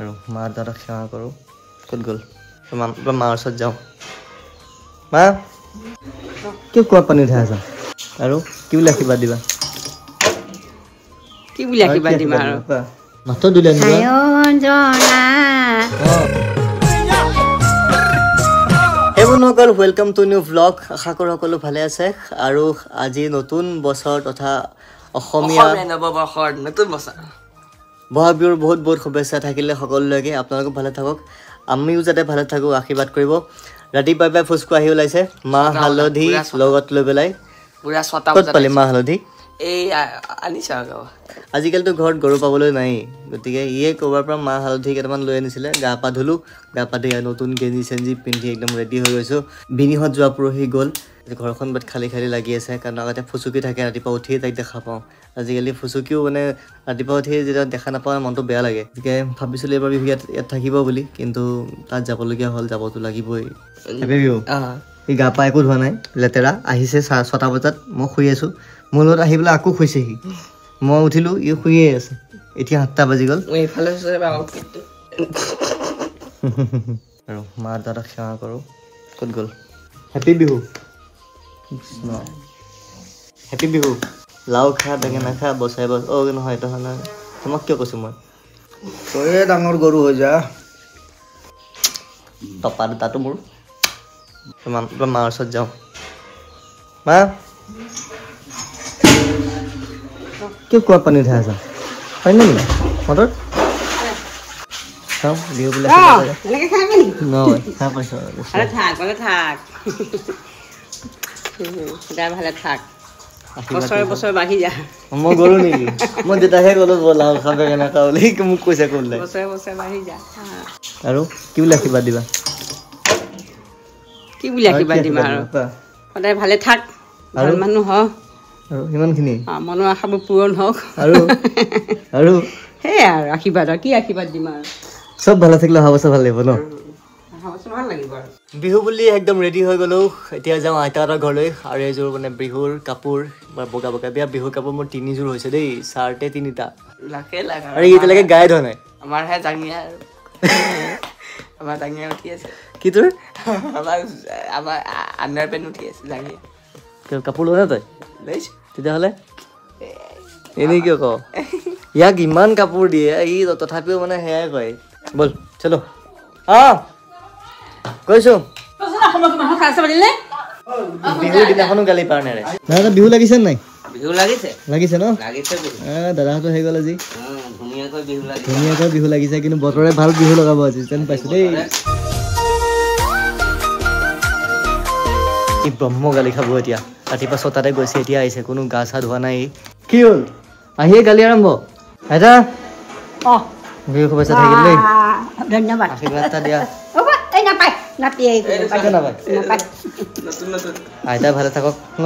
আৰু মা দাদাক সেৱা কৰোঁ। ক'ত গ'ল? মাৰ ওচৰত যাওঁ। মা কিয় কুঁৱা পানী উঠাই আছা? আৰু কি বুলি আশীৰ্বাদ দিবা? কি বুলি আশীৰ্বাদ দিম আৰু? মাত্ৰ দিলে বন্ধুসকল, ৱেলকাম টু নিউ ভ্লগ। আশা কৰোঁ সকলো ভালে আছে। আৰু আজি নতুন বছৰ তথা অসমীয়া নৱবৰ্ষৰ নতুন বছৰ বহাগ বিহুৰ বহুত বহুত শুভেচ্ছা থাকিলে সকলোলৈকে। আপোনালোকো ভালে থাকক, আমিও যাতে ভালে থাকোঁ আশীৰ্বাদ কৰিব। ৰাতিপুৱাই ফুচকু আহি ওলাইছে, মাহ হালধি লগত লৈ পেলাই। ক'ত পালি মাহ হালধি? এই আনিছা আজিকালিতো ঘৰত গৰু পাবলৈ নাই, গতিকে ইয়ে ক'ৰবাৰ পৰা মাহ হালধি কেইটামান লৈ আনিছিলে। গা পা ধুলোঁ, গা পা ধুই নতুন গেঞ্জি চেঞ্জি পিন্ধি একদম ৰেডি হৈ গৈছোঁ। বিনিহঁত যোৱা পৰহি গ'ল। ঘৰখন বাট খালী খালী লাগি আছে, কাৰণ আগতে ফুচুকি থাকে, ৰাতিপুৱা উঠিয়ে তাইক দেখা পাওঁ। আজিকালি ফুচুকিও মানে ৰাতিপুৱা উঠিয়ে যেতিয়া দেখা নাপাওঁ মনটো বেয়া লাগে। গতিকে ভাবিছিলোঁ এইবাৰ বিহু ইয়াত থাকিব বুলি, কিন্তু তাত যাবলগীয়া হ'ল, যাবতো লাগিবই। বিহু সি গা পা একো ধোৱা নাই, লেতেৰা। আহিছে 6টা বজাত, মই শুই আছোঁ। মোৰ লগত আহি পেলাই আকৌ শুইছেহি। মই উঠিলোঁ, ই শুয়ে আছে। এতিয়া 7টা বাজি গ'ল। আৰু মা দাদাক সেৱা কৰোঁ। ক'ত গ'ল? হেপী বিহু। হেপী বিহু। লাও খা বেঙেনা খা বছৰে বছৰে। অ' নহয়, এইটো নহয়। তোমাক কিয় কৈছোঁ মই? তয়ে ডাঙৰ গৰু হৈ যা। টপা দুটাটো মোৰ। মাৰ ওচৰত যাওঁ। মা কিয় কুঁৱা পানী উঠাই আছা? পানী নাই নেকি মটৰ? চাওঁ বিহু বোলে নহয়, খাই পাইছোঁ। বছৰ বাঢ়ি যা। মই গ'লো নেকি? মই দেউতাকহে ক'লো লাও খা বেঙেনা খা বুলি, মোক কৈছে ক'লে। বছৰ বাঢ়ি যা। আৰু কি বুলি আশীৰ্বাদ দিবা? কি বুলি আশীৰ্বাদ দিম আৰু? সদায় ভালে থাক, ভাল মানুহ হ, আৰু সিমানখিনি মনৰ আশাবোৰ পূৰণ হওক। আৰু আৰু সেয়াই আৰু আশীৰ্বাদ, আৰু কি আশীৰ্বাদ দিম আৰু? চব ভালে থাকিলে অহা বছৰ ভাল লাগিব ন? ভাল লাগিব আৰু। বিহু বুলি একদম ৰেডি হৈ গ'লোঁ। এতিয়া যাওঁ আইতাহঁতৰ ঘৰলৈ। আৰু এইযোৰ মানে বিহুৰ কাপোৰ, বগা বগা বিয়া বিহুৰ কাপোৰ মোৰ 3যোৰ হৈছে দেই, চাৰ্টে 3টা। আৰু এতিয়ালৈকে গায়ে ধোৱা নাই। আমাৰহে জাঙিয়া আৰু আমাৰ জাঙিয়া উঠি আছে। কি তোৰ? আমাৰ আণ্ডাৰ পেণ্ট উঠি আছে জাঙিয়া। কাপোৰ লোৱা নাই তই? লৈছোঁ। তেতিয়াহ'লে এনেই কিয় কওঁ? ইয়াক ইমান কাপোৰ দিয়ে, ই তথাপিও মানে সেয়াই কয়। ব'ল চলো। কৈছোঁ বিহুৰ দিনাখনো গালি পাৰ নেৰে। দাদা বিহু লাগিছে নাই? বিহু লাগিছে, লাগিছে ন? লাগিছে দাদাহঁতো হৈ গ'ল আজি। ধুনীয়াকৈ বিহু লাগিছে, কিন্তু বতৰে ভাল বিহু লগাব আজি যেন পাইছোঁ দেই। ই ব্ৰহ্ম গালি খাব এতিয়া। ৰাতিপুৱা 6টাতে গৈছে, এতিয়া আহিছে, কোনো গা চা ধোৱা নাই। কি হ'ল? আহিয়ে গালি আৰম্ভ। আইতা বিহু শুভেচ্ছা থাকিল দেই। ধন্যবাদ। আশীৰ্বাদ এটা দিয়া। আইতা ভালে থাকক ন?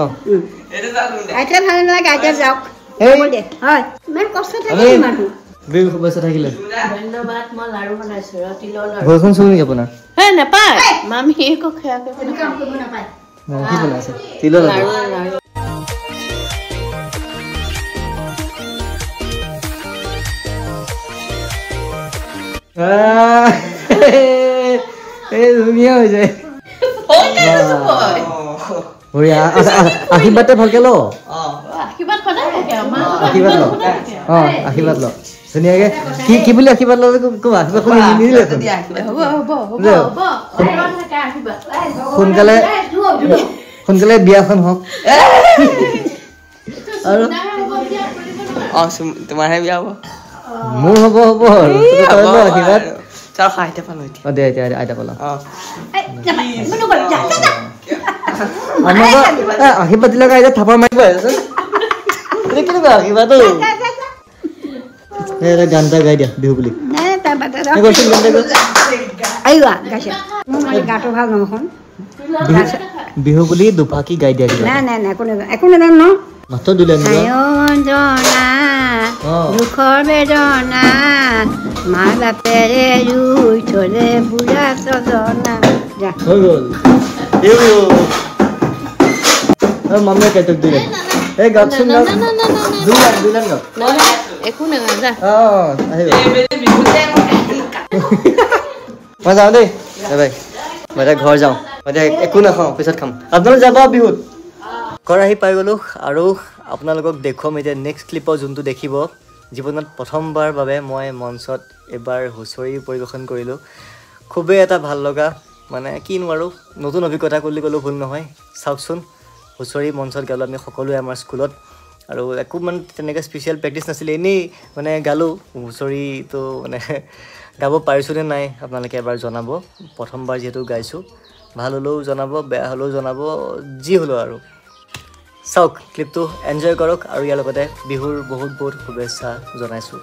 আইতা ভালে নালাগে, আইতা যাওক। বিহু শুভেচ্ছা থাকিলে। ধন্যবাদ। মই লাৰু বনাইছোঁ, তিলৰ লাৰু। বৰষুণ চুৰ নেকি আপোনাৰ? নাপায় মামী একো খেয়া কৰিব নাপায়। কি বনাইছে? তিলৰ লাৰু। ধুনীয়া হৈ যায়। আশীৰ্বাদ ভালকে ল। আশীৰ্বাদ ল। আশীৰ্বাদ ল ধুনীয়াকে। কি বুলি আশীৰ্বাদ ল ক'বা? আশীৰ্বাদ নিদিলে সোনকালে বিয়াখন হওক। আৰু তোমাৰহে বিয়া হ'ব। মোৰ হ'ব আশীৰ্বাদ। দে এতিয়া আইতা পালা। আশীৰ্বাদ দিলে আইতা থাপৰ মাৰিব। কেনেকুৱা আশীৰ্বাদ? গান এটা গাই দিয়া বিহু বুলি। বিহু বুলি দুফাকি গাই দিয়া। একো নাজানো মাত্ৰ দিলে দুখৰ বেদনা মা বাপেৰে ৰুই থলে বুঢ়া ছজনা। হৈ গ'ল। মামীয়ে কেইটক দিলে। এই গাওকচোন গাওক। দুই লাইন গাওক। একো নাজানো। আহিব। মই যাওঁ দেই বাই মই এতিয়া ঘৰ যাওঁ মই এতিয়া একো নাখাওঁ পিছত খাম আপোনালোক যাব বিহুত ঘৰ আহি পাই গ'লোঁ আৰু আপোনালোকক দেখুৱাম এতিয়া নেক্সট ক্লিপত যোনটো দেখিব জীৱনত প্ৰথমবাৰ বাবে মই মঞ্চত এবাৰ হুঁচৰি পৰিৱেশন কৰিলোঁ খুবেই এটা ভাল লগা মানে কিনো আৰু নতুন অভিজ্ঞতা বুলি ক'লেও ভুল নহয় চাওকচোন হুঁচৰি মঞ্চত গালোঁ আমি সকলোৱে আমাৰ স্কুলত আৰু একো মানে তেনেকৈ স্পেচিয়েল প্ৰেক্টিচ নাছিলে এনেই মানে গালোঁ হুঁচৰিটো মানে গাব পাৰিছোঁনে নাই আপোনালোকে এবাৰ জনাব প্ৰথমবাৰ যিহেতু গাইছোঁ ভাল হ'লেও জনাব বেয়া হ'লেও জনাব যি হ'লেও আৰু চাওক ক্লিপটো এনজয় কৰক আৰু ইয়াৰ লগতে বিহুৰ বহুত বহুত শুভেচ্ছা জনাইছোঁ